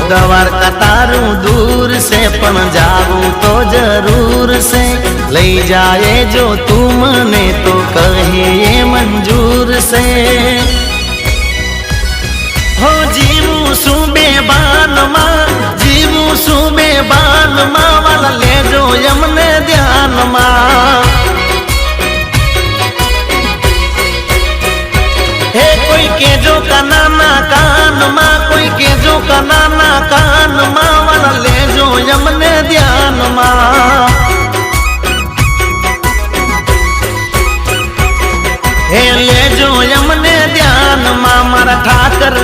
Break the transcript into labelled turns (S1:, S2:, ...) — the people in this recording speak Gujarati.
S1: દ્વારકા તારું દૂર છે પણ જાવું તો જરૂર છે લઈ જાય જો તું મને તો કહે એ મંજૂર છે હો જીવું શું બેભાનમાં જીવું શું બેભાનમાં વાલા લેજો એમને ધ્યાનમાં હે કોઈ કેજો કાનાના કાનમાં કોઈ કેજો કાનાના કાનમાં વાલા લેજો એમને ધ્યાનમાં હે લેજો એમને ધ્યાનમાં મારા ઠાકર